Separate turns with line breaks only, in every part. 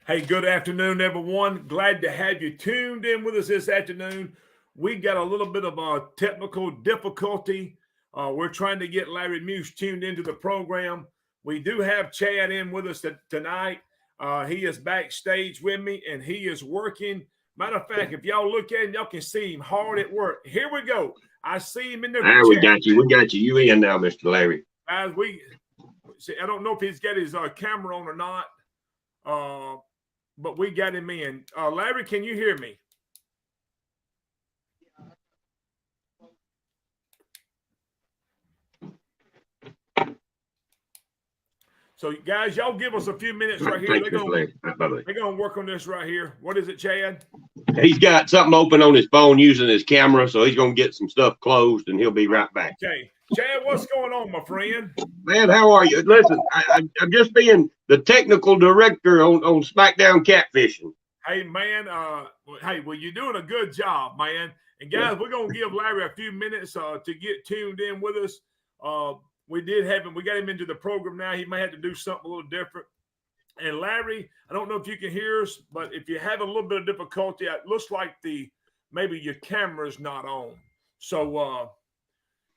Hey, good afternoon, everyone. Glad to have you tuned in with us this afternoon. We got a little bit of a technical difficulty. We're trying to get Larry Muse tuned into the program. We do have Chad in with us tonight. He is backstage with me, and he is working. Matter of fact, if y'all look at him, y'all can see him hard at work. Here we go. I see him in the
chat. We got you. We got you. You in now, Mr. Larry.
Guys, I don't know if he's got his camera on or not. But we got him in. Larry, can you hear me? So, guys, y'all give us a few minutes right here. They're going to work on this right here. What is it, Chad?
He's got something open on his phone using his camera, so he's going to get some stuff closed, and he'll be right back.
Okay. Chad, what's going on, my friend?
Man, how are you? Listen, I'm just being the technical director on SmackDown Catfishing.
Hey, man, well, you're doing a good job, man. And, guys, we're going to give Larry a few minutes to get tuned in with us. We got him into the program now. He may have to do something a little different. And, Larry, I don't know if you can hear us, but if you have a little bit of difficulty, it looks like maybe your camera's not on. So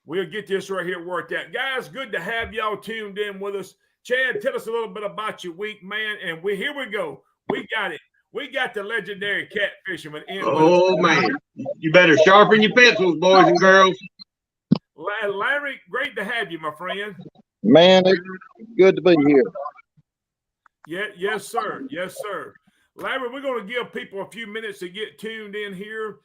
we'll get this right here worked out. Guys, good to have y'all tuned in with us. Chad, tell us a little bit about your week, man. And here we go. We got it. We got the legendary catfisherman in.
Oh, man. You better sharpen your pencils, boys and girls.
Larry, great to have you, my friend.
Man, it's good to be here.
Yeah, yes, sir. Yes, sir. Larry, we're going to give people a few minutes to get tuned in here.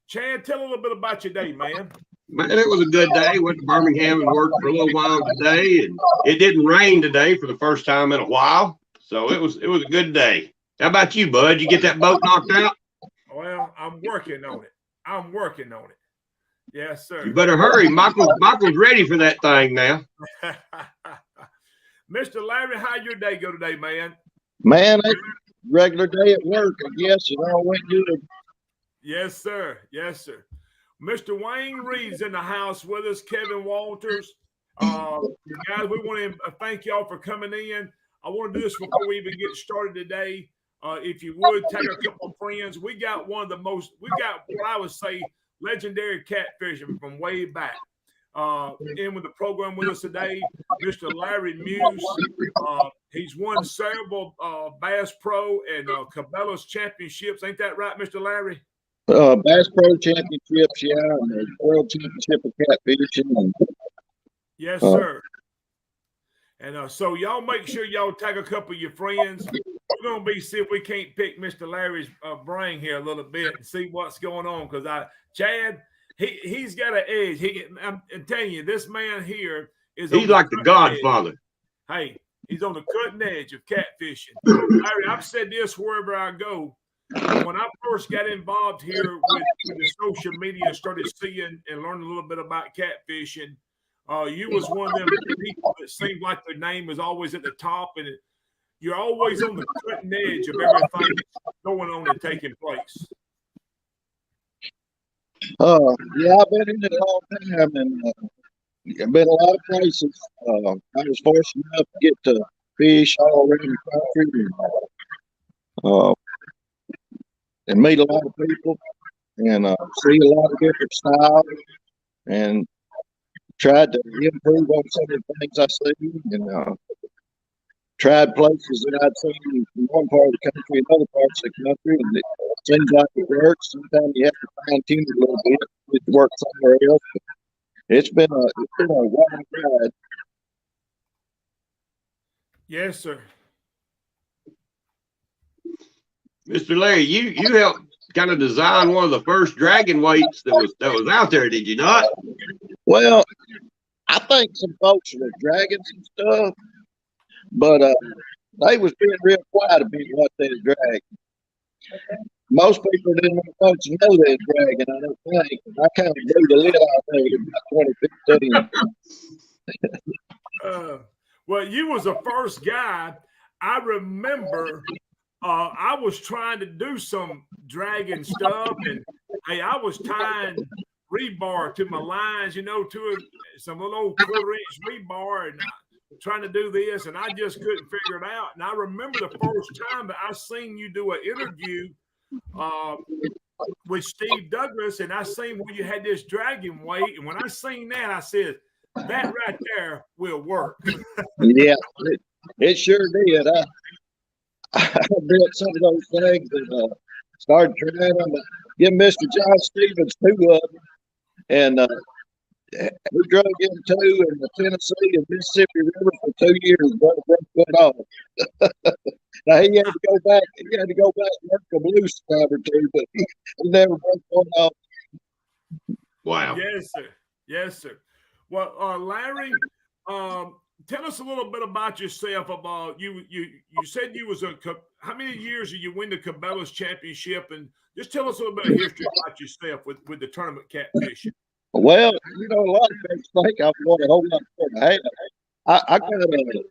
Chad, tell a little bit about your day, man.
Man, it was a good day. Went to Birmingham and worked for a little while today, and it didn't rain today for the first time in a while. So it was a good day. How about you, bud? You get that boat knocked out?
Well, I'm working on it. Yes, sir.
You better hurry. Michael's ready for that thing now.
Mr. Larry, how your day go today, man?
Man, it's a regular day at work, I guess. It all went good.
Yes, sir. Yes, sir. Mr. Wayne Reed's in the house with us, Kevin Walters. Guys, we want to thank y'all for coming in. I want to do this before we even get started today. If you would, take a couple of friends. We got what I would say, legendary catfishing from way back. In with the program with us today, Mr. Larry Muse. He's won several Bass Pro and Cabela's championships. Ain't that right, Mr. Larry?
Bass Pro championships, yeah, and the World Championship of Catfishing.
Yes, sir. And so y'all make sure y'all tag a couple of your friends. We're going to see if we can't pick Mr. Larry's brain here a little bit and see what's going on. Because Chad, he's got an edge. I'm telling you, this man here
he's like the Godfather.
Edge. Hey, he's on the cutting edge of catfishing. Larry, I've said this wherever I go. When I first got involved here with the social media and started seeing and learning a little bit about catfishing, you was one of them people that seemed like their name was always at the top, and you're always on the cutting edge of everything that's going on and taking place.
Yeah, I've been in it a long time, and I've been a lot of places. I was fortunate enough to get to fish all around the country and meet a lot of people and see a lot of different styles and tried to improve on some of the things I see and tried places that I'd seen in one part of the country and other parts of the country, and it seems like it works. Sometimes you have to fine-tune it a little bit to work somewhere else. But it's been a wild ride.
Yes, sir.
Mr. Larry, you helped kind of design one of the first dragon weights that was out there, did you not?
Well, I think some folks were dragons and stuff, but they was being real quiet about what they was dragging. Most people didn't want folks to know they was dragging, I don't think. I kind of blew the lid off of it in about 2015.
Well, you was the first guy. I remember I was trying to do some dragging stuff, and hey, I was tying rebar to my lines, to some little old quarter-inch rebar, and trying to do this, and I just couldn't figure it out. And I remember the first time that I seen you do an interview with Steve Douglas, and I seen where you had this dragon weight. And when I seen that, I said, that right there will work.
Yeah, it sure did. I built some of those things and started trying them. Give Mr. John Stevens 2 of them, and we drug him 2 in the Tennessee and Mississippi River for 2 years. But it broke off. Now he had to go back. He had to go back and work a blue time or 2, but he never broke one off.
Wow.
Yes, sir. Yes, sir. Well, Larry, tell us a little bit about yourself. About you said you was how many years did you win the Cabela's championship? And just tell us a little bit of history about yourself with the tournament catfishing.
Well, a lot of folks think I've won a whole lot more. Hey, I got an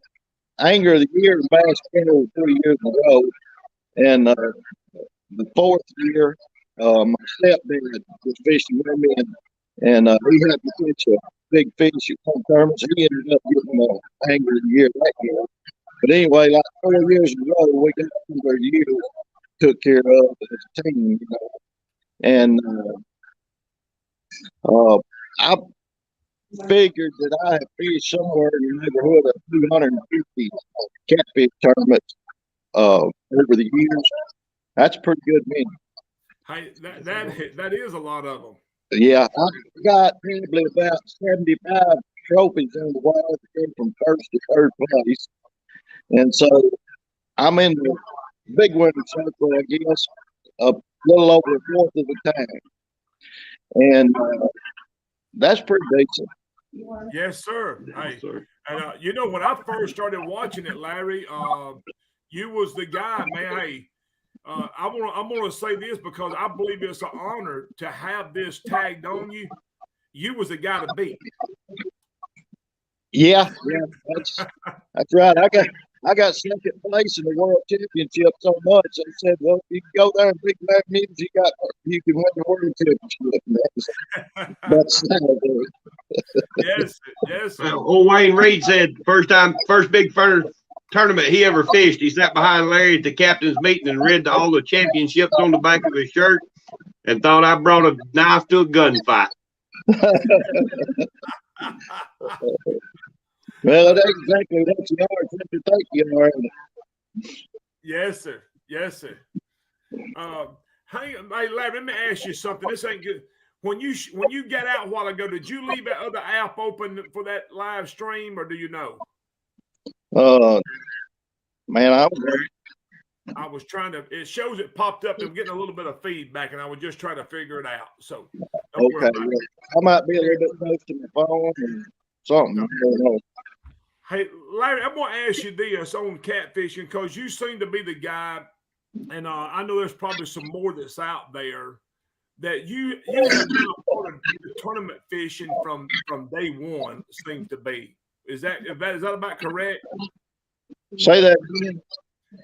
Anger of the Year in Bass Pro 3 years in a row, and the 4th year, my stepdad was fishing with me, and he had to catch a big fish at one tournament. He ended up getting the Anger of the Year that year. But anyway, like 4 years in a row, we got Anger of the Year took care of as a team, And I figured that I had fished somewhere in the neighborhood of 250 catfish tournaments over the years. That's pretty good many.
Hey, that is a lot of them.
Yeah, I got probably about 75 trophies in the wild that came from first to third place. And so I'm in the big winning circle, I guess, a little over a fourth of the time. And that's pretty decent.
Yes, sir.
Yes, sir.
And when I first started watching it, Larry, you was the guy, man. Hey, I'm gonna say this because I believe it's an honor to have this tagged on you. You was the guy to beat.
Yeah, that's right. I got second place in the world championship so much. They said, "Well, you can go there and beat Larry Muse. You can win the world championship." That's
Yes.
Old Wayne Reed said first big tournament he ever fished, he sat behind Larry at the captain's meeting and read all the championships on the back of his shirt and thought I brought a knife to a gunfight.
Well, that's exactly what you are. What you think you are.
Yes, sir. Hey, Larry, let me ask you something. This ain't good. When you got out a while ago, did you leave that other app open for that live stream, or do you know?
Man,
I was trying to. It shows it popped up and getting a little bit of feedback, and I was just trying to figure it out. So,
okay, I might be a little bit close to my phone or something. I don't know.
Hey, Larry, I'm going to ask you this on catfishing because you seem to be the guy, and I know there's probably some more that's out there that you have been a part of the tournament fishing from day one. Seems to be. Is that about correct?
Say that again.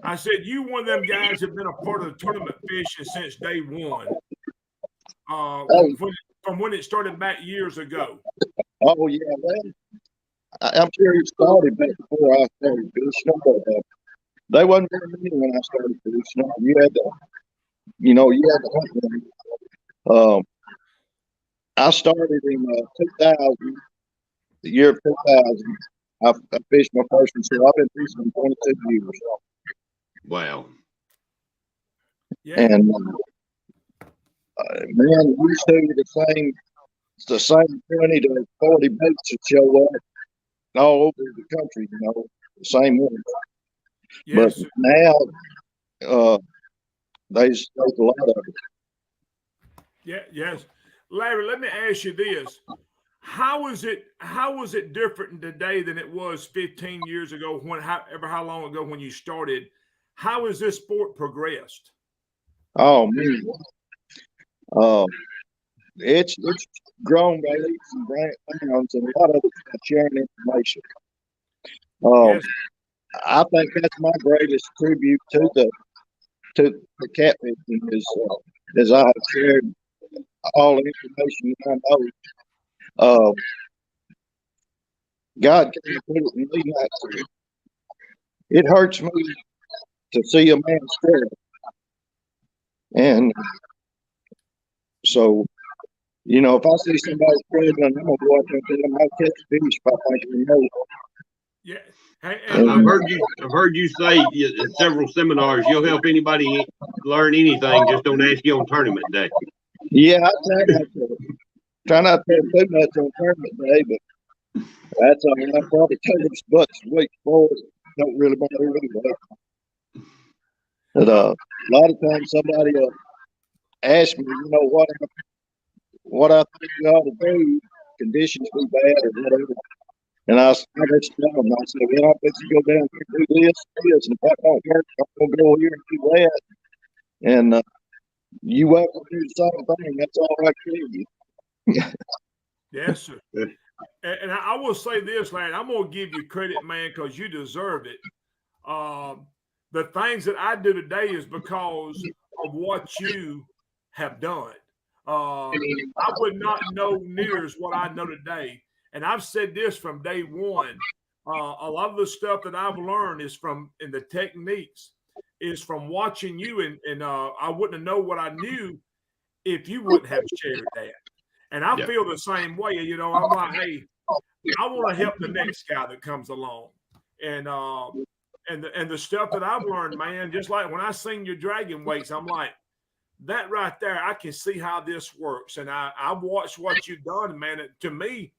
I said you one of them guys have been a part of the tournament fishing since day one. From when it started back years ago.
Oh yeah, well, I'm sure it started back before I started fishing. But they wasn't very many when I started fishing. You had to hunt them. I started in 2000, the year of 2000. I fished my first one, so I've been fishing 22 years.
Wow.
Yeah. And man, we see the same 20 to 40 boats that show up all over the country, the same ones.
Yes.
But now there's a lot of it.
Yeah, yes. Larry, let me ask you this. How is it different today than it was 15 years ago, how long ago when you started? How has this sport progressed?
Oh man. It's grown by leaps and bounds, and a lot of it's sharing information.
Yes.
I think that's my greatest tribute to the catfishing is I have shared all the information I know. God can't put it in me not to. It hurts me to see a man struggle. And so, you know, if I see somebody struggling, I'm going to go up there and tell them how to catch a fish by thinking, no.
Yeah. Hey,
I've heard you say in several seminars you'll help anybody learn anything. Just don't ask you on tournament day.
Yeah, I try not to too much on tournament day, but that's all right. I probably told them butts the week before. Don't really matter anyway. But a lot of times somebody will ask me, you know, what I think you ought to do. Conditions be bad or whatever. And I just tell them, I said, well, I bet you go down here and do this, and if that don't work, I'm going to go here and do that. And you welcome to do the same thing. That's all I tell you.
Yes, sir. And I will say this, Larry, I'm going to give you credit, man, because you deserve it. The things that I do today is because of what you have done. I would not know near as what I know today. And I've said this from day one. A lot of the stuff that I've learned is from, and the techniques is from watching you. And I wouldn't have known what I knew if you wouldn't have shared that. And I feel the same way. You know, I'm like, hey, I want to help the next guy that comes along. And the stuff that I've learned, man, just like when I sing your dragon weights, I'm like, that right there, I can see how this works. And I've watched what you've done, man. To me,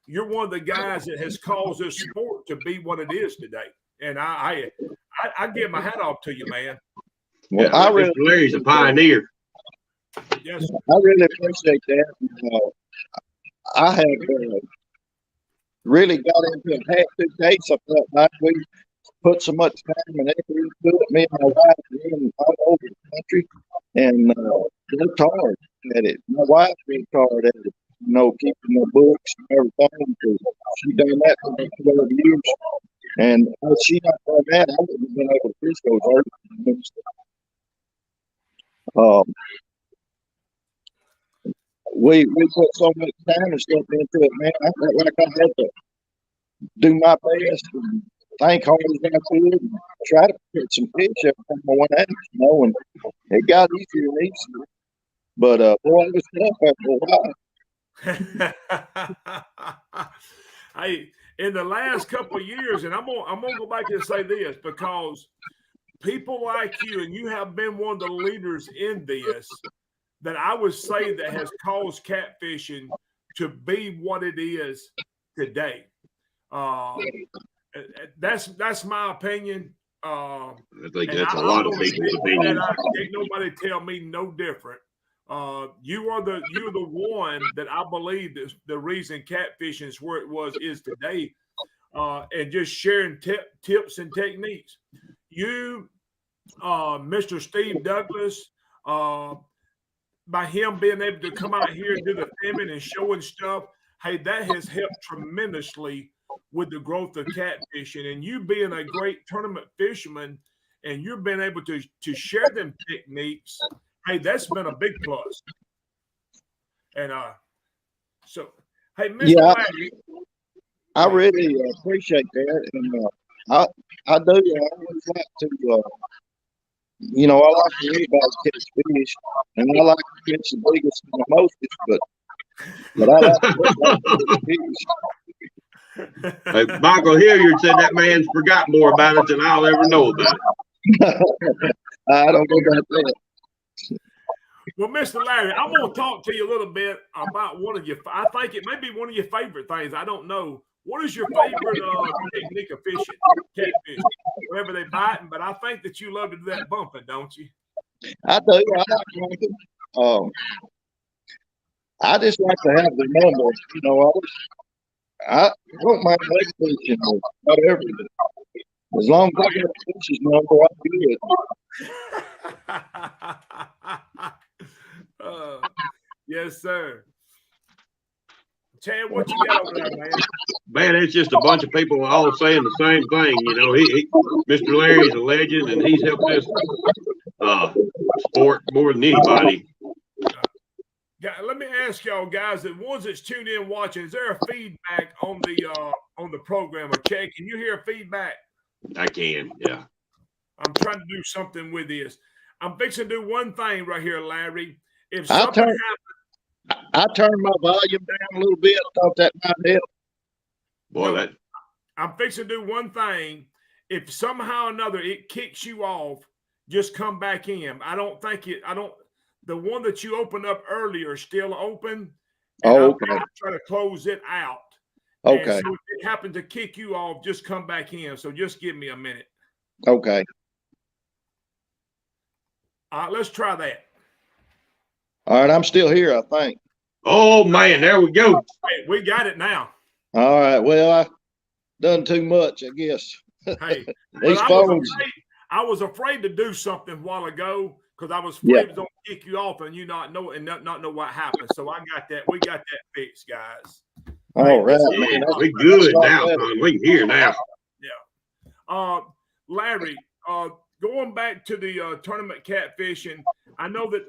you're one of the guys that has caused this sport to be what it is today. And I give my hat off to you, man.
Well, yeah, Larry's a pioneer.
Yes, sir.
I really appreciate that. I have really got into it half 2 days. I felt like we put so much time and effort into it. Me and my wife and all over the country, and worked hard at it. My wife worked hard at it. You know, keeping the books and everything. She done that for 12 years. And if she not done that, I wouldn't have been able to fish those early. We put so much time and stuff into it, man. I felt like I had to do my best and think hard as I could and try to catch some fish every time I went out, you know, and it got easier and easier. But boy, it was tough after a while.
Hey, in the last couple of years, and I'm gonna go back and say this, because people like you, and you have been one of the leaders in this, that I would say that has caused catfishing to be what it is today. That's my opinion.
I think that's a lot of people's opinion.
Ain't nobody tell me no different. You're the one that I believe is the reason catfishing is where it is today, and just sharing tips and techniques. You, Mr. Steve Douglas, by him being able to come out here and do the filming and showing stuff, hey, that has helped tremendously with the growth of catfishing. And you being a great tournament fisherman, and you've been able to share them techniques, hey, that's been a big plus. And so, hey, Mr. Larry,
I really appreciate that, and I do. I always like to, you know, I like to read about catch fish, and I like to catch the biggest and the mostest, but I like to catch fish.
Hey, Michael Hilliard said that man's forgot more about it than I'll ever know about it.
I don't know about that.
Well, Mr. Larry, I'm going to talk to you a little bit about one of your, I think it may be one of your favorite things. I don't know. What is your favorite technique of fishing, catfish? Wherever they biting, but I think that you love to do that bumping, don't you?
I do. I like bumping. I just like to have the number. You know, I don't mind leg fishing or whatever. As long as I get the fish's number, I'm good.
Yes, sir. Chad, what you got over there, man?
Man, it's just a bunch of people all saying the same thing. You know, Mr. Larry's a legend, and he's helped this sport more than anybody.
Let me ask y'all guys, the ones that's tuned in watching, is there a feedback on the program? Or Chad, can you hear feedback?
I can, yeah.
I'm trying to do something with this. I'm fixing to do one thing right here, Larry. If
I
something
turned
happens,
I turned my volume down a little bit. I thought that might help.
Boy,
no, I'm fixing to do one thing. If somehow or another it kicks you off, just come back in. I don't. The one that you opened up earlier is still open. And
Oh,
I'm
okay.
going to try to close it out.
Okay.
And so if it happened to kick you off, just come back in. So just give me a minute.
Okay.
All right, let's try that.
All right. I'm still here, I think.
oh man, there we go.
Hey, we got it now.
All right. Well, I done too much, I guess.
Hey,
These
but
phones.
I was afraid to do something a while ago because I was afraid
Yeah.
it was going to kick you off and you not know what happened. So I got that. We got that fixed, guys.
All right,
Yeah,
man.
we good now, son. We can hear now.
Yeah. Larry, going back to the tournament catfishing, I know that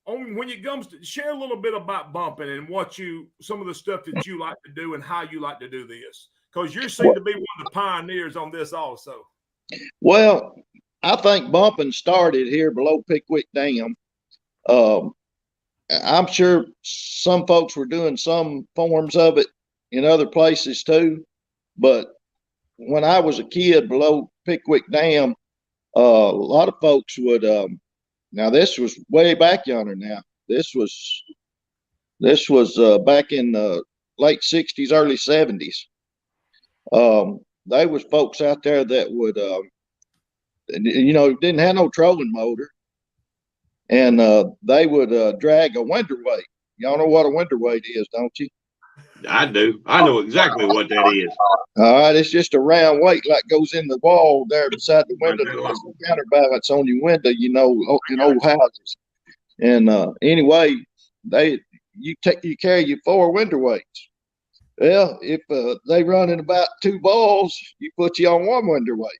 when it comes to share a little bit about bumping and some of the stuff that you like to do and how you like to do this, because you seem to be one of the pioneers on this also.
Well, I think bumping started here below Pickwick Dam. I'm sure some folks were doing some forms of it in other places too, but when I was a kid below Pickwick Dam, a lot of folks would. Now this was way back yonder. Now this was back in the late '60s, early '70s. There was folks out there that would, didn't have no trolling motor, and they would drag a winter weight. Y'all know what a winter weight is, don't you?
I do. I know exactly what that is.
All right, it's just a round weight like goes in the wall there beside the window. There's a counterbalance on your window, in old houses. And anyway, you carry your 4 winter weights. Well, if they running about 2 balls, you put you on 1 winter weight.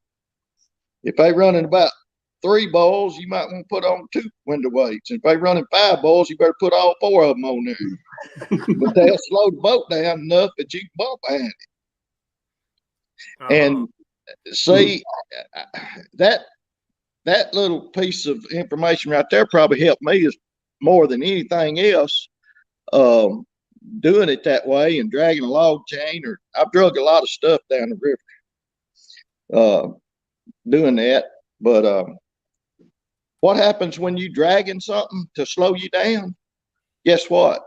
If they running about 3 balls, you might want to put on 2 winter weights. And if they running 5 balls, you better put all 4 of them on there. But they'll slow the boat down enough that you can bump behind it. And see, that little piece of information right there probably helped me more than anything else. Doing it that way and dragging a log chain, or I've drug a lot of stuff down the river doing that. But what happens when you dragging something to slow you down? Guess what?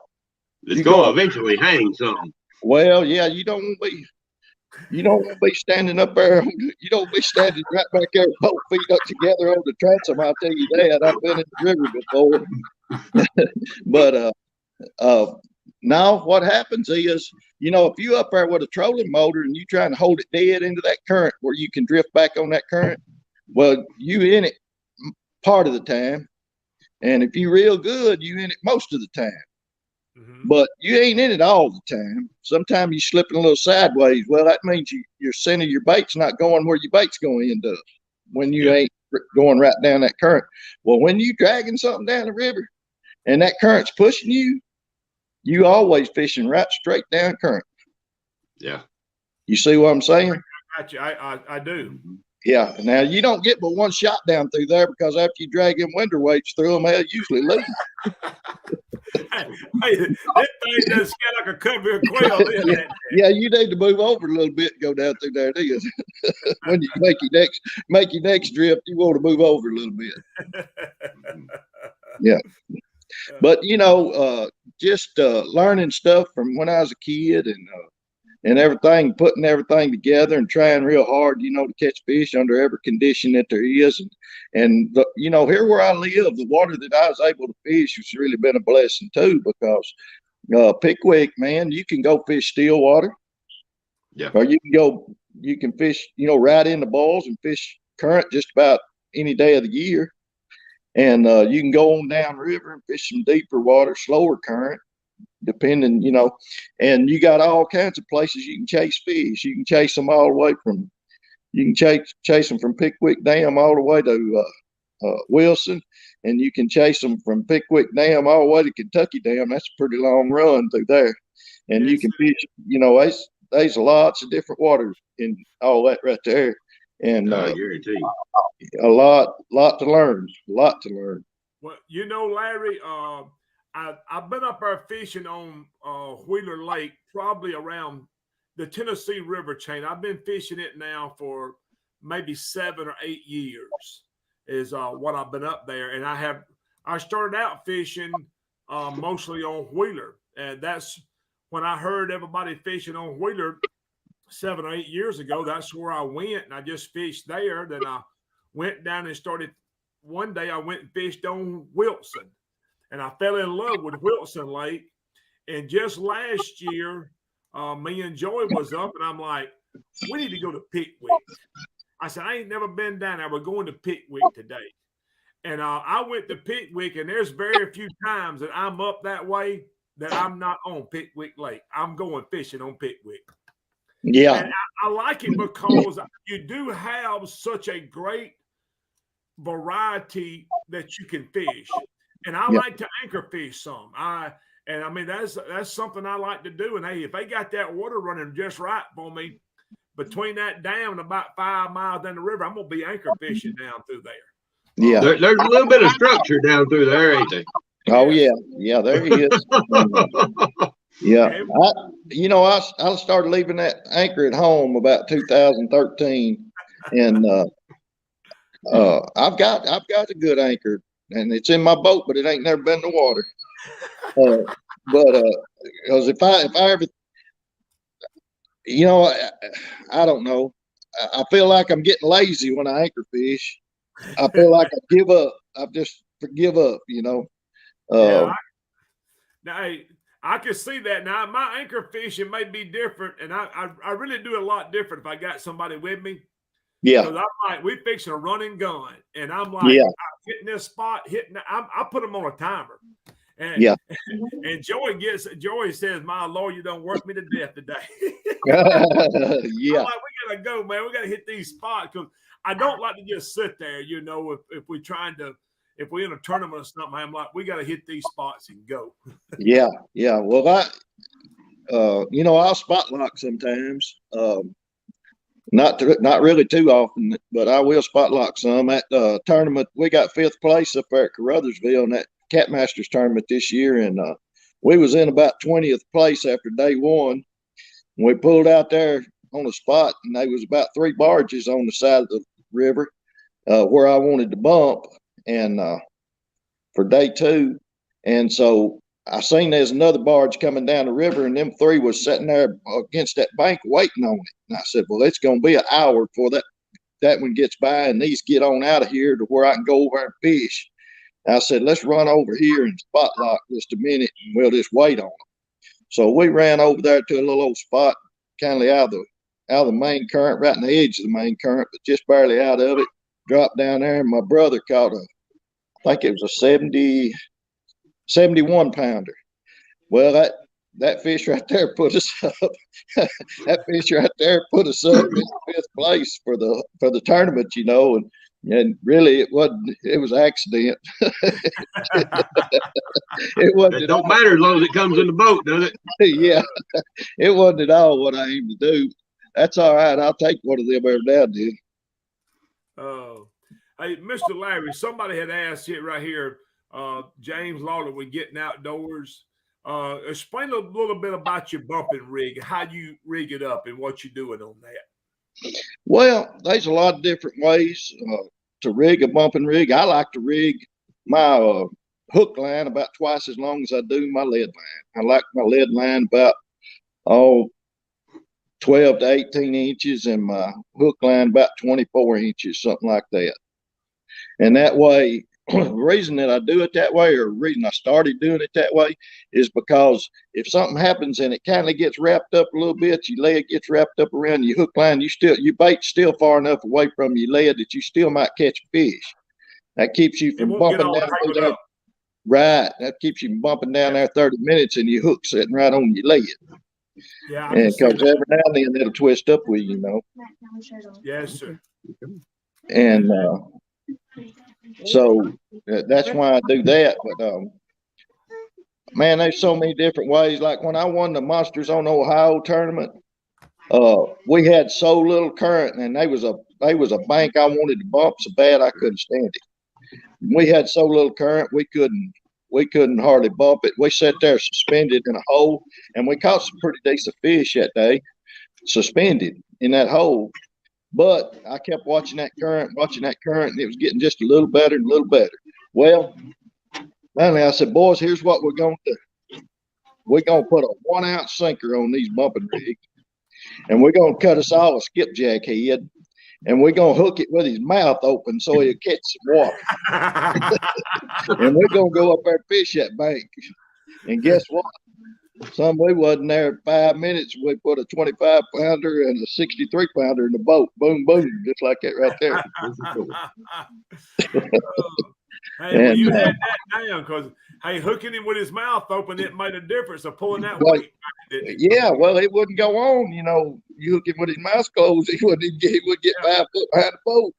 It's going to eventually hang something.
Well, yeah, you don't want to be standing up there. You don't be standing right back there, both feet up together on the transom. I'll tell you that. I've been in the river before. But now what happens is, if you up there with a trolling motor and you trying to hold it dead into that current where you can drift back on that current, well, you in it part of the time. And if you real good, you in it most of the time. Mm-hmm. But you ain't in it all the time. Sometimes you slipping a little sideways. Well, that means your center of your bait's not going where your bait's going to end up when you ain't going right down that current. Well, when you dragging something down the river and that current's pushing you always fishing right straight down current.
Yeah.
You see what I'm saying?
I got you. I do.
Yeah. Now you don't get but one shot down through there because after you drag them winter weights through them, they'll usually leave.
Hey, this thing does scale like a cover of quail.
Yeah, you need to move over a little bit and go down through there. When you make your next drift, you want to move over a little bit. Yeah. But just learning stuff from when I was a kid and everything, putting everything together and trying real hard, to catch fish under every condition that there is. And here where I live, the water that I was able to fish has really been a blessing too, because Pickwick, man, you can go fish still water.
Yeah.
Or you can fish, right in the balls and fish current just about any day of the year. And you can go on down river and fish some deeper water, slower current, depending, and you got all kinds of places you can chase fish. You can chase them all the way from, chase them from Pickwick Dam all the way to Wilson, and you can chase them from Pickwick Dam all the way to Kentucky Dam. That's a pretty long run through there, and you can fish. You know, there's lots of different water in all that right there, and
I guarantee you.
a lot to learn.
Well, you know, Larry, I've been up there fishing on Wheeler Lake, probably around the Tennessee River chain. I've been fishing it now for maybe 7 or 8 years is what I've been up there. And I started out fishing mostly on Wheeler. And that's when I heard everybody fishing on Wheeler 7 or 8 years ago. That's where I went, and I just fished there. Then I went down and one day I went and fished on Wilson. And I fell in love with Wilson Lake. And just last year, me and Joey was up, and I'm like, we need to go to Pickwick. I said, I ain't never been down there. We're going to Pickwick today. And I went to Pickwick, and there's very few times that I'm up that way that I'm not on Pickwick Lake. I'm going fishing on Pickwick.
Yeah.
And I like it because you do have such a great variety that you can fish. And I like to anchor fish some. I mean, that's something I like to do. And hey, if they got that water running just right for me, between that dam and about 5 miles down the river, I'm gonna be anchor fishing down through there.
Yeah.
There's a little bit of structure down through there, ain't there?
Oh yeah, there he is. Yeah, I started leaving that anchor at home about 2013, and I've got a good anchor, and it's in my boat, but it ain't never been in the water. Because if I ever, I don't know, I feel like I'm getting lazy when I anchor fish. I feel like I give up. I just give up,
Now, I can see that. Now, my anchor fishing may be different, and I really do a lot different if I got somebody with me.
Yeah.
Because I'm like, we fixing a running gun, and I'm like, I'm hitting this spot, I put them on a timer. And, and Joey says, my Lord, you don't work me to death today. I'm like, we got to go, man. We got to hit these spots because I don't like to just sit there, if we're in a tournament or something, I'm like, we got to hit these spots and go.
Yeah. Well, I'll spot lock sometimes. Not really too often, but I will spot lock some. At the tournament, we got 5th place up there at Carruthersville in that Cat Masters tournament this year, and we was in about 20th place after day one. We pulled out there on the spot, and there was about 3 barges on the side of the river where I wanted to bump, and for day 2, and so I seen there's another barge coming down the river, and them 3 was sitting there against that bank waiting on it. And I said, well, it's going to be an hour before that one gets by, and these get on out of here to where I can go over and fish. And I said, let's run over here and spot lock just a minute, and we'll just wait on them. So we ran over there to a little old spot, kind of out of the main current, right in the edge of the main current, but just barely out of it. Dropped down there, and my brother caught I think it was a 71 pounder. Well, that fish right there put us up. That fish right there put us up in 5th place for the tournament, and really it was an accident. It wasn't.
It don't matter as long as it comes in the boat, does it?
Yeah, it wasn't at all what I aimed to do. That's all right. I'll take one of them every now and then.
Oh, hey, Mr. Larry, somebody had asked it right here. James Lawler, we're getting outdoors. Explain a little bit about your bumping rig, how you rig it up, and what you're doing on that.
Well, there's a lot of different ways to rig a bumping rig. I like to rig my hook line about twice as long as I do my lead line. I like my lead line about 12 to 18 inches, and my hook line about 24 inches, something like that. And that way, the reason that I do it that way, or the reason I started doing it that way, is because if something happens and it kind of gets wrapped up a little bit, your lead gets wrapped up around your hook line, your bait's still far enough away from your lead that you still might catch a fish. That keeps you from bumping down through there. Right. That keeps you from bumping down there 30 minutes and your hook sitting right on your lead.
Yeah.
And because every now and then it'll twist up with you,
Yes, sir.
And So that's why I do that. But man, there's so many different ways. Like when I won the Monsters on Ohio tournament, we had so little current, and they was a bank I wanted to bump so bad I couldn't stand it. We had so little current, we couldn't hardly bump it. We sat there suspended in a hole, and we caught some pretty decent fish that day, suspended in that hole. But I kept watching that current, and it was getting just a little better and a little better. Well, finally, I said, boys, here's what we're going to do. We're going to put a 1 ounce sinker on these bumping rigs, and we're going to cut us all a skipjack head, and we're going to hook it with his mouth open so he'll catch some water. And we're going to go up there and fish that bank. And guess what? We wasn't there 5 minutes. We put a 25 pounder and a 63 pounder in the boat. Boom, boom, just like that right there.
Hey, well, you had that down because, hey, hooking him with his mouth open, it made a difference of pulling that weight.
Yeah, well, it wouldn't go on. You know, you hook him with his mouth closed, he would get 5 foot behind the boat.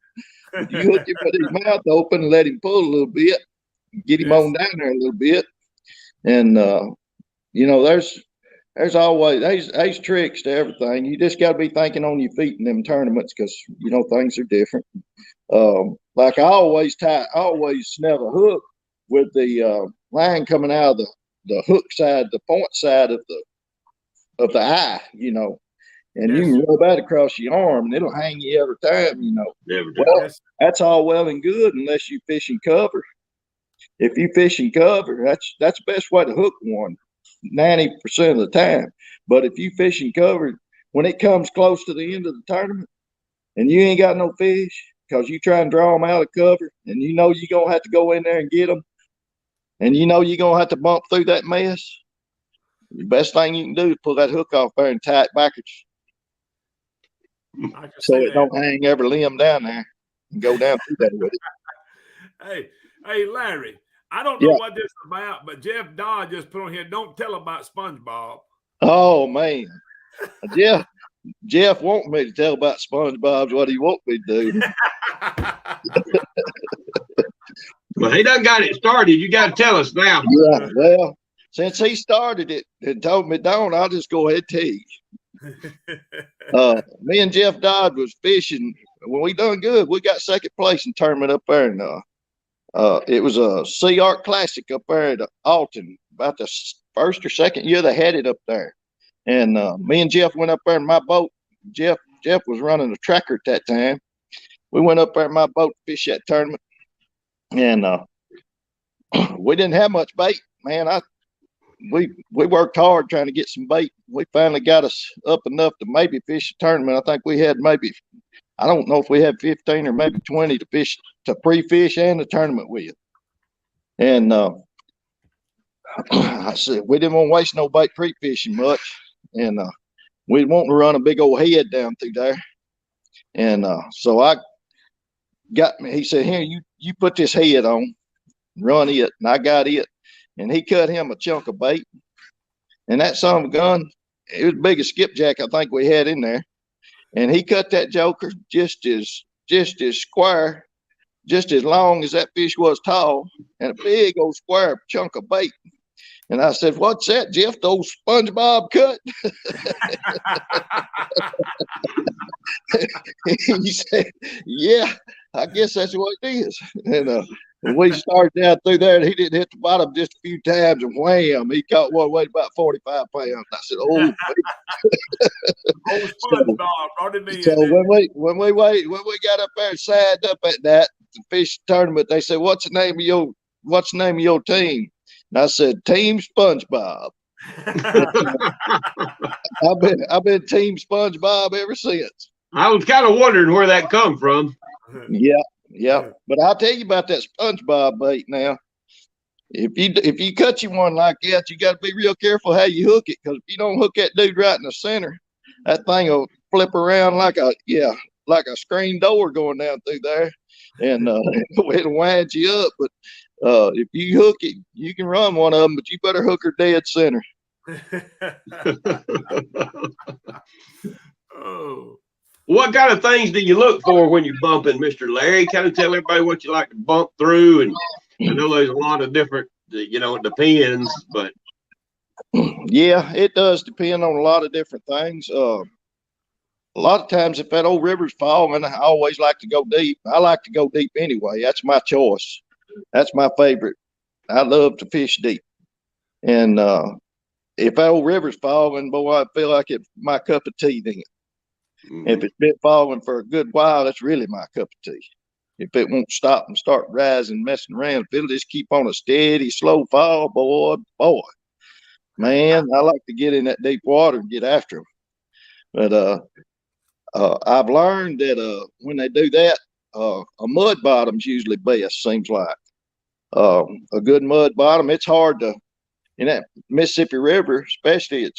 You hook him with his mouth open and let him pull a little bit, get him on down there a little bit. And, you know, there's always there's tricks to everything. You just got to be thinking on your feet in them tournaments because, you know, things are different. Like I always snap a hook with the line coming out of the hook side, the point side of the eye, you know, and you can rub that across your arm and it'll hang you every time, you know. Well, that's all well and good unless you fish and cover. If you fish and cover, that's the best way to hook one 90% of the time. But if you fish and cover, when it comes close to the end of the tournament and you ain't got no fish because you try and draw them out of cover and you know you're going to have to go in there and get them and you know you're going to have to bump through that mess, the best thing you can do is pull that hook off there and tie it backwards so it don't hang every limb down there and go down through that with
it. Hey, Larry, I don't know what this is about, but Jeff Dodd just put on here, don't tell about SpongeBob.
Oh, man. Jeff wants me to tell about SpongeBob's what he wants me to do.
Well, he done got it started. You got to tell us now.
Yeah, well, since he started it and told me don't, I'll just go ahead and tell you. Me and Jeff Dodd was fishing. When we done good, we got second place in tournament up there. And it was a Sea Art Classic up there at Alton, about the first or second year they had it up there. And me and Jeff went up there in my boat. Jeff was running a tracker at that time. We went up there in my boat to fish that tournament. And we didn't have much bait, man. We worked hard trying to get some bait. We finally got us up enough to maybe fish a tournament. I think we had I don't know if we had 15 or maybe 20 to pre-fish and the tournament with. And I said we didn't want to waste no bait pre-fishing much, and we didn't want to run a big old head down through there. And so I got me. He said, "Here, you put this head on, run it," and I got it. And he cut him a chunk of bait, and that son of a gun, it was the biggest skipjack I think we had in there. And he cut that joker just as square, just as long as that fish was tall, and a big old square chunk of bait. And I said, "What's that, Jeff? Those SpongeBob cut?" He said, "Yeah, I guess that's what it is." And we started down through there, and he didn't hit the bottom just a few times, and wham, he caught one weighed about 45 pounds. I said, "Oh." So when we got up there and signed up at that fish tournament, they said, "What's the name of your team?" And I said, "Team SpongeBob." I've been Team SpongeBob ever since.
I was kind of wondering where that come from.
Yeah. But I'll tell you about that SpongeBob bait now. If you cut you one like that, you got to be real careful how you hook it, because if you don't hook that dude right in the center, that thing will flip around like a screen door going down through there, and it'll wind you up. But if you hook it, you can run one of them, but you better hook her dead center.
Oh,
What kind of things do you look for when you're bumping, Mr. Larry? Kind of tell everybody what you like to bump through. And I know there's a lot of different, it depends, but.
Yeah, it does depend on a lot of different things. A lot of times, if that old river's falling, I always like to go deep. I like to go deep anyway. That's my choice. That's my favorite. I love to fish deep. And if that old river's falling, boy, I feel like it's my cup of tea then. Mm-hmm. If it's been falling for a good while, that's really my cup of tea. If it won't stop and start rising, messing around, if it'll just keep on a steady, slow fall, boy, man, I like to get in that deep water and get after them. But I've learned that when they do that, a mud bottom's usually best, seems like. A good mud bottom, it's hard to, in that Mississippi River, especially,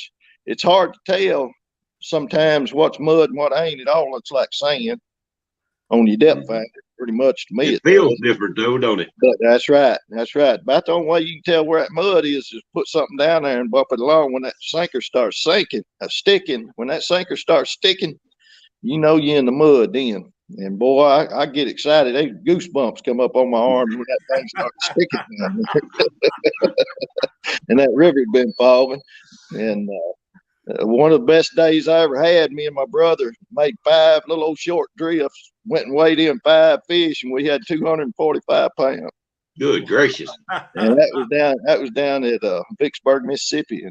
it's hard to tell sometimes what's mud and what ain't. It all looks like sand on your depth finder, pretty much to me.
It feels different though, don't it?
But that's right. That's right. About the only way you can tell where that mud is put something down there and bump it along. When that sinker starts sticking, when that sinker starts sticking, you know you're in the mud then. And boy, I get excited. They goosebumps come up on my arms when that thing starts sticking down there. And that river's been falling. And one of the best days I ever had, me and my brother made 5 little old short drifts, went and weighed in 5 fish, and we had 245 pounds.
Good gracious.
And that was down at Vicksburg, Mississippi.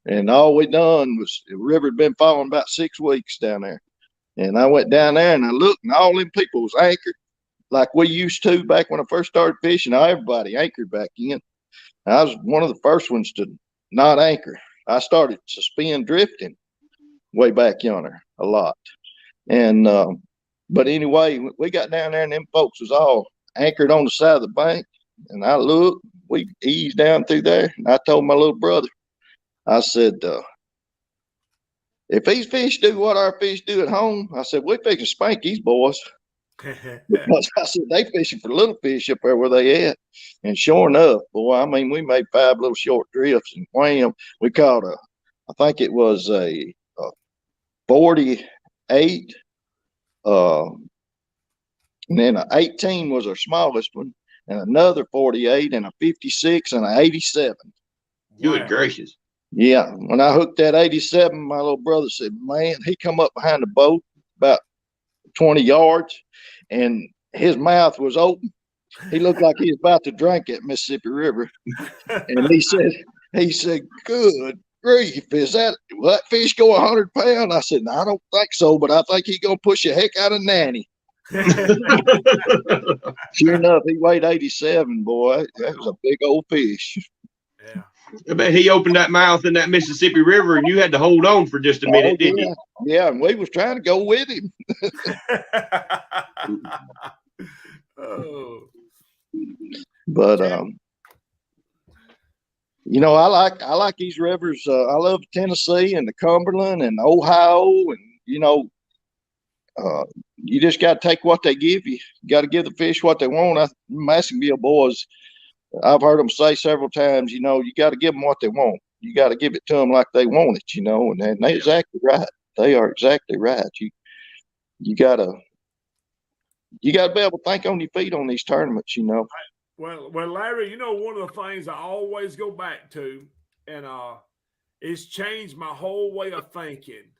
And all we done was, the river had been falling about 6 weeks down there. And I went down there and I looked, and all them people was anchored like we used to back when I first started fishing. Everybody anchored back in. I was one of the first ones to not anchor. I started suspend drifting way back yonder a lot. And but anyway, we got down there and them folks was all anchored on the side of the bank. And I looked, we eased down through there. And I told my little brother, I said, if these fish do what our fish do at home, I said, we fix to spank these boys. Because I said, they fishing for little fish up there where they at. And sure enough, boy, I mean, we made 5 little short drifts and wham, we caught I think it was a 48, and then an 18 was our smallest one, and another 48 and a 56 and an 87.
Good gracious.
Yeah, when I hooked that 87, my little brother said, man, he come up behind the boat about 20 yards, and his mouth was open. He looked like he was about to drink that Mississippi River. And he said, good grief, is that fish go 100 pounds? I said, no, I don't think so, but I think he's going to push the heck out of Nanny. Sure enough, he weighed 87, boy. That was a big old fish.
Yeah.
I bet he opened that mouth in that Mississippi River, and you had to hold on for just a minute, didn't you?
Yeah, and we was trying to go with him.
Oh.
But you know, I like these rivers. I love Tennessee and the Cumberland and Ohio, and you know, you just got to take what they give you. You got to give the fish what they want. I'm asking you boys. I've heard them say several times, you know, you got to give them what they want. You got to give it to them like they want it, you know, and they're exactly right. They are exactly right. You got to be able to think on your feet on these tournaments, you know.
Well, Larry, you know, one of the things I always go back to, and it's changed my whole way of thinking.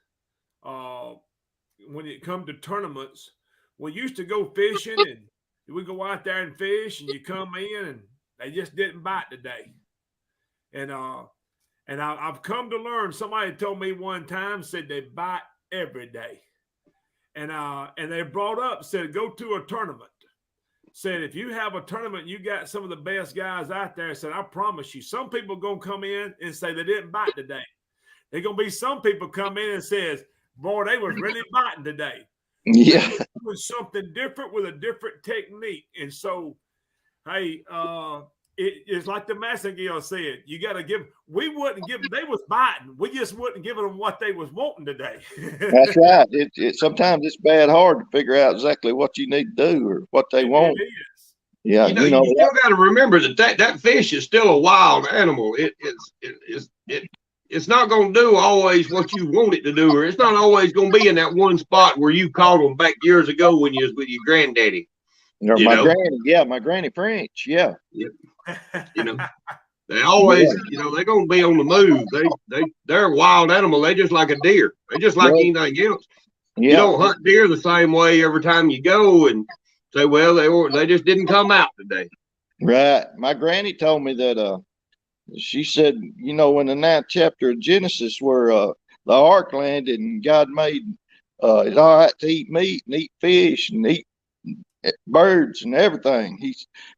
When it comes to tournaments, we used to go fishing and we go out there and fish, and you come in and they just didn't bite today. And I've come to learn, somebody told me one time, said they bite every day. And they brought up, said, go to a tournament. Said, if you have a tournament, you got some of the best guys out there. Said, I promise you, some people going to come in and say they didn't bite today. There's going to be some people come in and says, boy, they was really biting today.
Yeah.
It was something different with a different technique. And so, hey, it's like the Massengill said, you got to give, we wouldn't give them, they was biting. We just wouldn't give them what they was wanting today.
That's right. Sometimes it's bad hard to figure out exactly what you need to do or what they want.
It is.
Yeah.
You still got to remember that fish is still a wild animal. it's not going to do always what you want it to do, or it's not always going to be in that one spot where you caught them back years ago when you was with your granddaddy.
Or my granny, yeah, my granny French, yeah.
You know, they always, they're going to be on the move. They're a wild animal. They just like a deer. They just like anything else. Yeah. You don't hunt deer the same way every time you go and say, well, they just didn't come out today.
Right. My granny told me that she said, in the 9th chapter of Genesis where the ark landed and God made it's all right to eat meat and eat fish and eat birds and everything.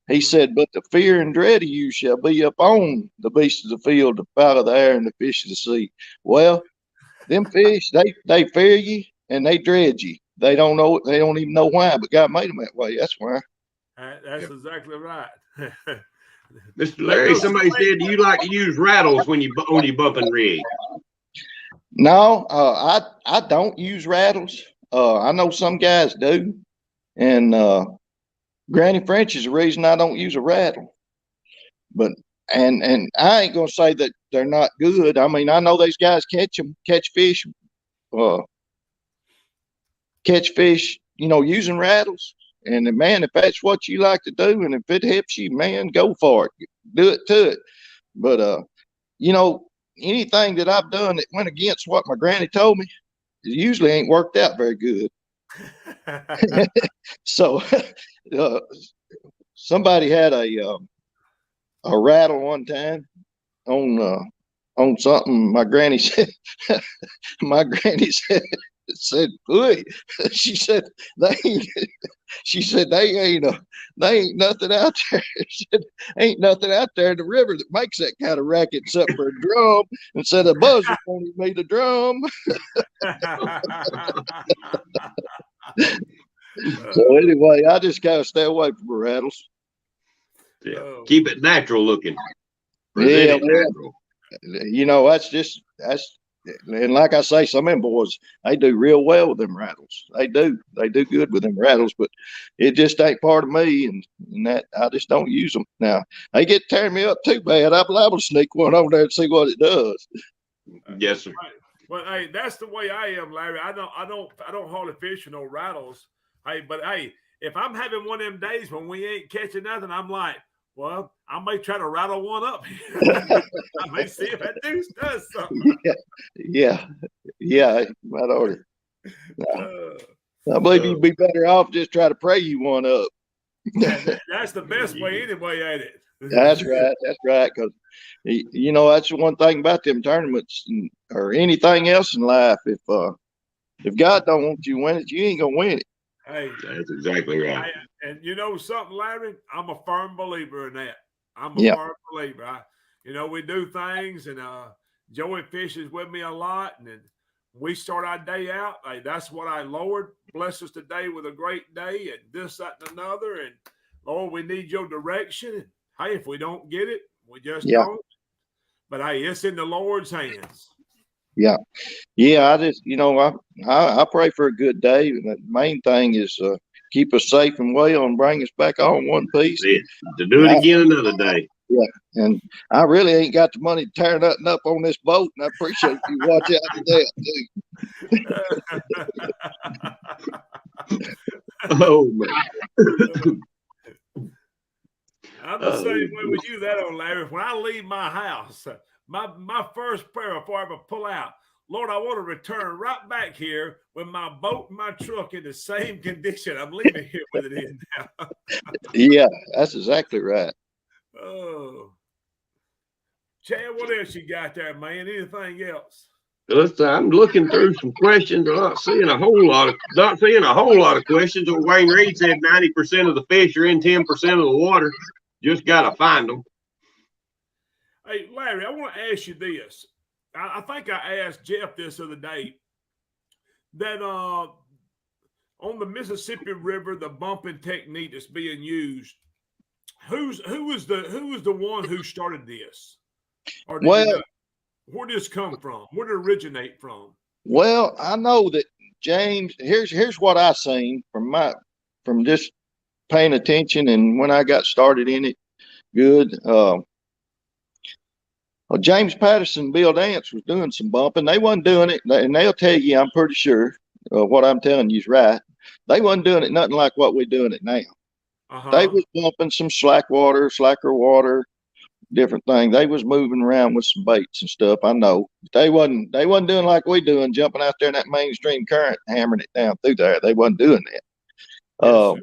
He said, but the fear and dread of you shall be upon the beasts of the field, the fowl of the air, and the fish of the sea. Well, them fish, they fear you and they dread you. They don't know, they don't even know why, but God made them that way. That's why.
That's exactly right.
Mr. Larry, somebody said you like to use rattles when you bumping rig.
No, I don't use rattles. I know some guys do. And Granny French is the reason I don't use a rattle. But and I ain't gonna say that they're not good. I mean, I know these guys catch fish, using rattles. And man, if that's what you like to do, and if it helps you, man, go for it. Do it to it. But anything that I've done that went against what my granny told me, it usually ain't worked out very good. So somebody had a rattle one time on something. My granny said, said, "Boy," she said, they ain't nothing out there. She said, ain't nothing out there in the river that makes that kind of racket except for a drum. And said a buzzer only made a drum. So anyway, I just gotta stay away from rattles.
Yeah, keep it natural looking.
Yeah, natural. That's and like I say, some of them boys, they do real well with them rattles. They do good with them rattles, but it just ain't part of me, and that I just don't use them. Now they get tearing me up too bad. I'm liable to sneak one over there and see what it does.
Yes, sir.
Well, hey, that's the way I am, Larry. I don't hardly fish with no rattles. Hey, but hey, if I'm having one of them days when we ain't catching nothing, I'm like, well, I may try to rattle one up. I may see if that deuce does something.
Yeah. Right order. I believe you'd be better off just try to pray you one up.
That's the best way anyway, ain't it?
That's right. Because that's the one thing about them tournaments or anything else in life. If God don't want you to win it, you ain't gonna win it.
Hey,
that's exactly right.
And you know something, Larry? I'm a firm believer in that. I'm a firm believer. We do things, and Joey fishes with me a lot, and then we start our day out. Hey, that's what Lord, bless us today with a great day, and this, that, and another. And Lord, we need your direction. And hey, if we don't get it, we just don't. But hey, it's in the Lord's hands.
Yeah. I just, I pray for a good day. And the main thing is keep us safe and well and bring us back all in one piece.
To do it again another day.
Yeah. And I really ain't got the money to tear nothing up on this boat. And I appreciate you watch out for that, too.
Oh, man.
I'm the same way with you, Larry. When I leave my house, my first prayer before I ever pull out, Lord, I want to return right back here with my boat and my truck in the same condition I'm leaving here with it in now.
Yeah, that's exactly right.
Oh, Chad, what else you got there, man? Anything else?
I'm looking through some questions. I'm not seeing a whole lot of questions. Wayne Reed said 90% of the fish are in 10% of the water. Just got to find them.
Hey, Larry, I want to ask you this. I think I asked Jeff this other day that on the Mississippi River, the bumping technique that's being used, who was the one who started this? Or where did this come from? Where did it originate from?
Well, I know that James. Here's what I seen from just paying attention and when I got started in it. Good. Well, James Patterson and Bill Dance was doing some bumping. They wasn't doing it, and they'll tell you, I'm pretty sure what I'm telling you is right. They wasn't doing it nothing like what we're doing it now. They was bumping some slacker water, different thing. They was moving around with some baits and stuff. I know. But they wasn't doing like we doing, jumping out there in that mainstream current, hammering it down through there. They wasn't doing that.
Yes,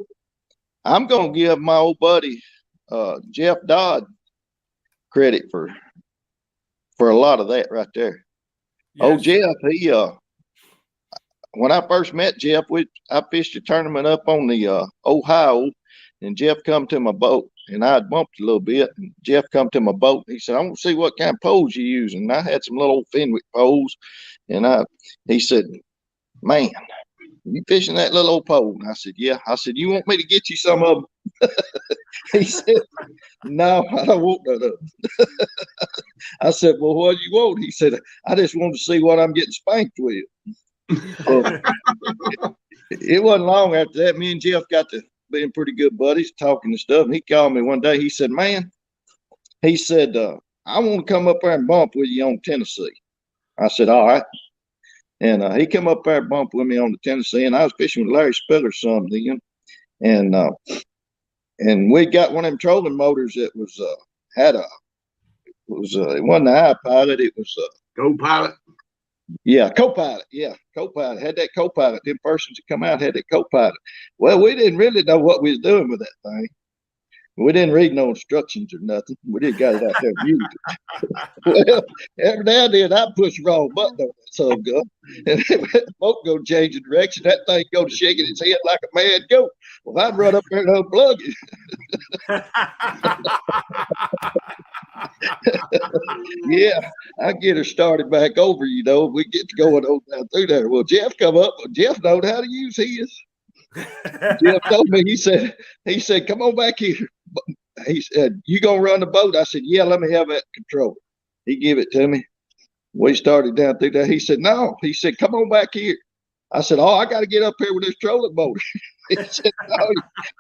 I'm gonna give my old buddy Jeff Dodd credit for a lot of that right there.
yes.
Oh, Jeff, he when I first met Jeff, I fished a tournament up on the Ohio, and Jeff come to my boat, and I had bumped a little bit, and Jeff come to my boat. He said, "I want to see what kind of poles you're using." And I had some little old Fenwick poles, and he said, "Man, you fishing that little old pole?" And I said, "Yeah." I said, "You want me to get you some of them?" He said, "No, I don't want none of them." I said, "Well, what do you want?" He said, "I just want to see what I'm getting spanked with." It wasn't long after that. Me and Jeff got to being pretty good buddies, talking and stuff. And he called me one day. He said, "Man," he said, "I want to come up there and bump with you on Tennessee." I said, "All right." And he come up there and bumped with me on the Tennessee. And I was fishing with Larry Spiller's son then. And we got one of them trolling motors that was it wasn't a high pilot, it was
Co-pilot.
yeah, co-pilot. Yeah, co-pilot. Had that co-pilot. Them persons that come out had that co-pilot. Well, we didn't really know what we was doing with that thing. We didn't read no instructions or nothing. We just got it out there and used it. Well, every now and then I push the wrong button on that son gun, and the boat go changing direction. That thing go to shaking its head like a mad goat. Well, I'd run up there and unplug it. Yeah, I get her started back over. We get to going on down through there. Well, Jeff come up. Jeff knowed how to use his. Jeff told me. He said, "Come on back here." He said, "You gonna run the boat?" I said, "Yeah, let me have that control." He gave it to me. We started down through there. He said, "No." He said, "Come on back here." I said, "Oh, I got to get up here with this trolling motor." He said, "No."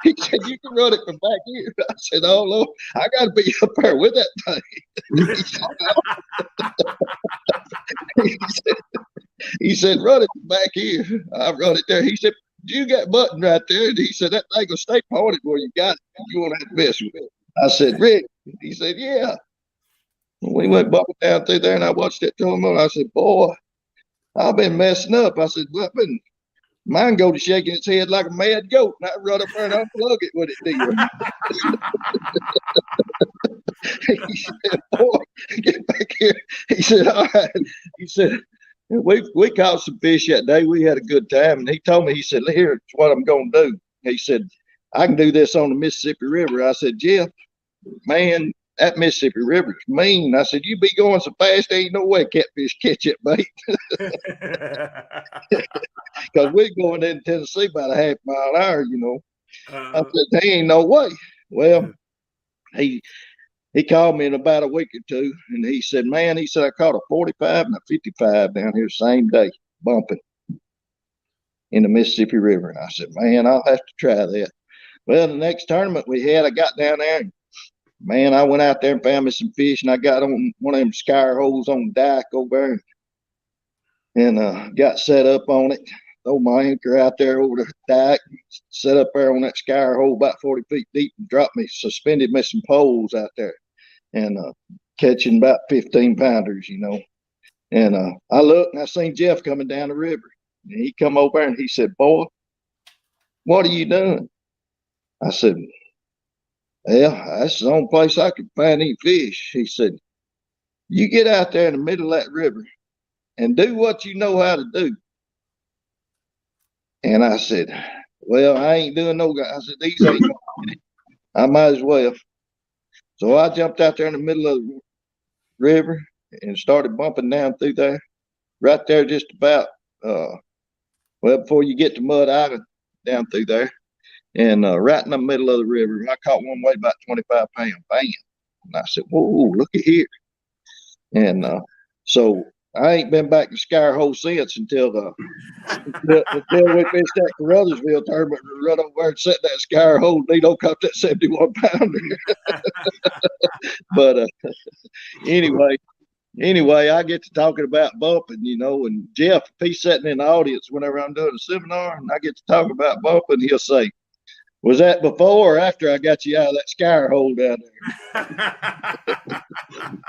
He said, "You can run it from back here." I said, "Oh, Lord, I got to be up there with that thing." He said, "Run it from back here." I run it there. He said, "You got button right there." And he said, "That thing will stay pointed where you got it. You won't have to mess with it." I said, "Rick." He said, "Yeah." We went bumping down through there, and I watched that trolling motor. I said, "Boy, I've been messing up." I said, "Well, mine go to shaking its head like a mad goat, and I run up there and unplug it when it did." He said, "Boy, get back here." He said, "All right." He said, we caught some fish that day. We had a good time. And he told me, he said, "Here's what I'm going to do." He said, "I can do this on the Mississippi River." I said, "Jeff, man, that Mississippi River is mean." I said, "You be going so fast, there ain't no way catfish catch it, bait." Because we're going in Tennessee about a half mile an hour, I said, "There ain't no way." Well, he called me in about a week or two, and he said, "Man," he said, "I caught a 45 and a 55 down here the same day, bumping in the Mississippi River." And I said, "Man, I'll have to try that." Well, the next tournament we had, I got down there, and man, I went out there and found me some fish, and I got on one of them skyr holes on the dike over there, and got set up on it. Throw my anchor out there over the dike, set up there on that skyr hole about 40 feet deep, and suspended me some poles out there, and catching about 15 pounders, And I looked and I seen Jeff coming down the river. And he come over and he said, "Boy, what are you doing?" I said, "Well, that's the only place I could find any fish." He said, "You get out there in the middle of that river and do what you know how to do." And I said, "Well, I ain't doing no." I said, "These ain't I might as well." So I jumped out there in the middle of the river and started bumping down through there. Right there, just about before you get to Mud Island, down through there, and right in the middle of the river, I caught one weighed about 25 pounds. Bam! And I said, "Whoa, look at here!" And so I ain't been back to Skyr Hole since until we fished that Carruthersville tournament and run over there and set that Skyr Hole. Nino caught that 71 pounder. But anyway, anyway, I get to talking about bumping, and Jeff, if he's sitting in the audience whenever I'm doing a seminar, and I get to talk about bumping, he'll say, "Was that before or after I got you out of that scare hole down there?"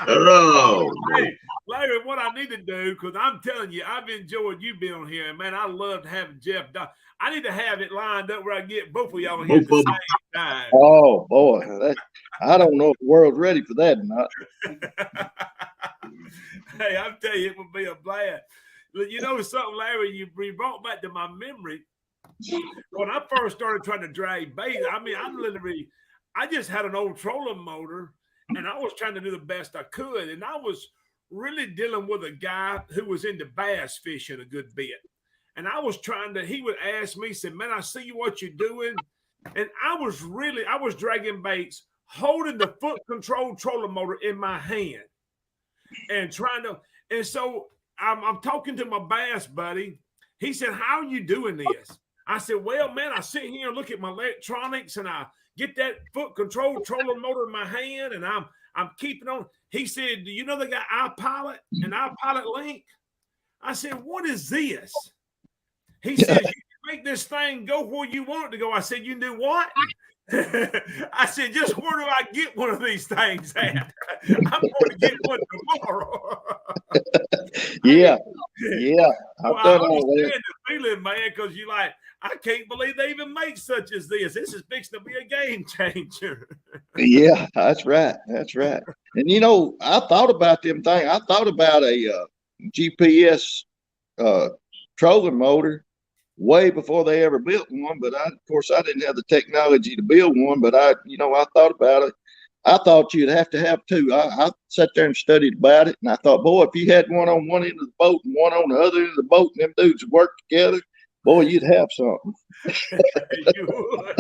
Oh,
Hey, Larry, what I need to do, because I'm telling you, I've enjoyed you being on here, and man, I loved having Jeff done. I need to have it lined up where I get both of y'all on here at the same time.
Oh boy, I don't know if the world's ready for that or not.
Hey, I'm telling you, it would be a blast. You know something, Larry, you brought back to my memory. When I first started trying to drag bait, I just had an old trolling motor, and I was trying to do the best I could. And I was really dealing with a guy who was into bass fishing a good bit. And he would ask me, said, "Man, I see what you're doing." And I was dragging baits, holding the foot control trolling motor in my hand and so I'm talking to my bass buddy. He said, "How are you doing this?" I said, "Well, man, I sit here and look at my electronics and I get that foot control trolling motor in my hand and I'm keeping on." He said, "Do you know they got iPilot and iPilot Link?" I said, "What is this?" He says, "You can make this thing go where you want it to go." I said, "You do what?" I said, "Just where do I get one of these things at?" I'm going to get one tomorrow.
Yeah.
Well, I understand the feeling, man, because you like, I can't believe they even make such as this. This is fixing to be a game changer.
Yeah, that's right. And I thought about them things. I thought about a GPS trolling motor way before they ever built one. But of course, I didn't have the technology to build one. But I thought about it. I thought you'd have to have two. I sat there and studied about it, and I thought, boy, if you had one on one end of the boat and one on the other end of the boat, and them dudes worked together, boy, you'd have something.
You would.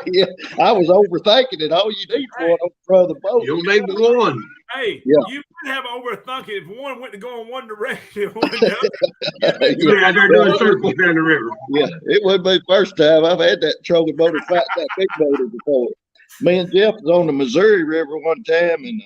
Yeah, I was overthinking it. All you need for one on the front of the boat.
you don't need the one.
Hey,
Yeah.
You would have overthunk it if one went to go in one direction, one the other.
You're out there doing circles down the river.
Yeah, it wouldn't be the first time. I've had that trolling motor fight that big motor before. Me and Jeff was on the Missouri River one time, and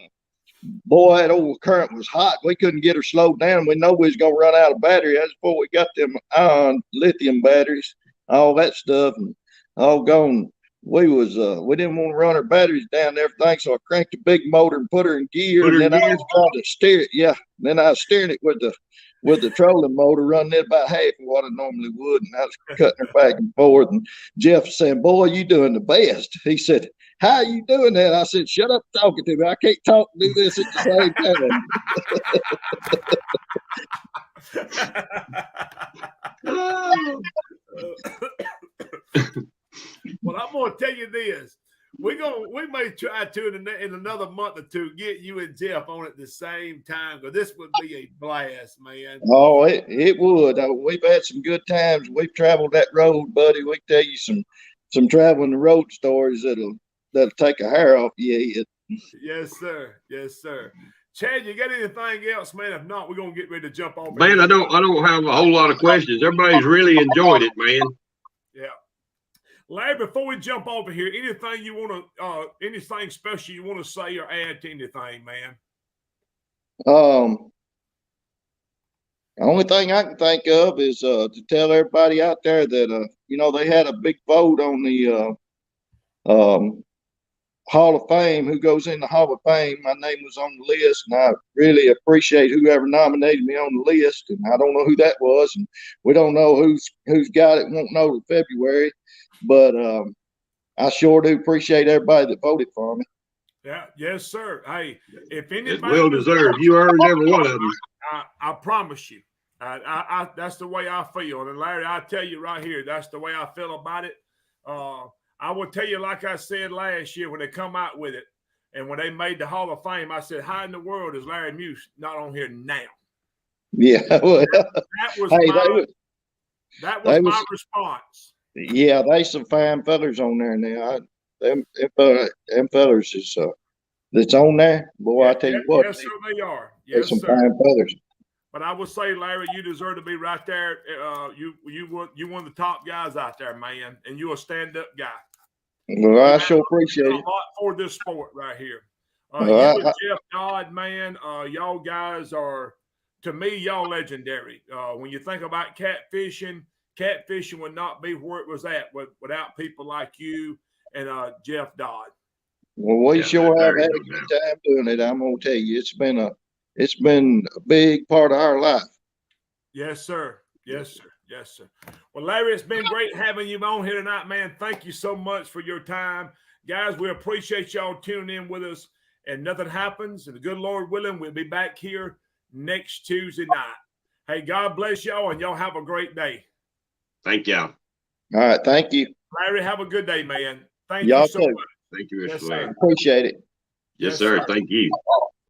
boy, that old current was hot. We couldn't get her slowed down. We know we was gonna run out of battery. That's before we got them ion lithium batteries, all that stuff, and all gone. We didn't want to run our batteries down and everything, so I cranked the big motor and put her in gear, and then I was trying to steer it. Yeah, then I was steering it with the trolling motor, running it about half of what I normally would, and I was cutting her back and forth. And Jeff was saying, "Boy, you doing the best." He said, "How are you doing that?" I said, "Shut up talking to me. I can't talk and do this at the
Oh.
Well, I'm going to tell you this. We may try to in another month or two get you and Jeff on at the same time, because this would be a blast, man.
Oh, it would. We've had some good times. We've traveled that road, buddy. We can tell you some traveling the road stories that'll take a hair off your head.
Yes, sir. Yes, sir. Chad, you got anything else, man? If not, we're gonna get ready to jump off.
Man, I don't have a whole lot of questions. Everybody's really enjoyed it, man.
Yeah. Larry, before we jump over here, anything you want to, anything special you want to say or add to anything, man?
The only thing I can think of is to tell everybody out there that they had a big vote on the Hall of Fame. Who goes in the Hall of Fame? My name was on the list, and I really appreciate whoever nominated me on the list. And I don't know who that was, and we don't know who's got it. Won't know till February, but I sure do appreciate everybody that voted for me.
Yeah, yes, sir. Hey, if anybody,
it's well deserved. You earned every one of them.
I promise you. That's the way I feel. And Larry, I tell you right here, that's the way I feel about it. I will tell you, like I said last year when they come out with it, and when they made the Hall of Fame, I said, "How in the world is Larry Muse not on here now?"
Yeah, well,
that was my response.
Yeah, they some fine fellas on there now. Them fellas is that's on there. Boy,
Yeah,
I tell you what,
yes, sir, they are.
they
Yes,
some
sir.
fine fellas.
But I will say, Larry, you deserve to be right there. You one of the top guys out there, man, and you're a stand-up guy.
Well, I sure appreciate it.
A lot for this sport right here. You and Jeff Dodd, man, y'all guys are, to me, y'all legendary. When you think about catfishing would not be where it was at without people like you and Jeff Dodd.
Well, we sure have had a good time doing it. I'm gonna tell you, it's been a big part of our life.
Yes, sir. Yes, sir. Yes, sir. Well, Larry, it's been great having you on here tonight, man. Thank you so much for your time. Guys, we appreciate y'all tuning in with us. And nothing happens, and the good Lord willing, we'll be back here next Tuesday night. Hey, God bless y'all, and y'all have a great day.
Thank y'all.
All right, thank you.
Larry, have a good day, man. Thank
y'all
you so
too.
much.
Thank you, Mr.
Yes,
Larry.
sir.
Appreciate it.
Yes, sir. Thank you.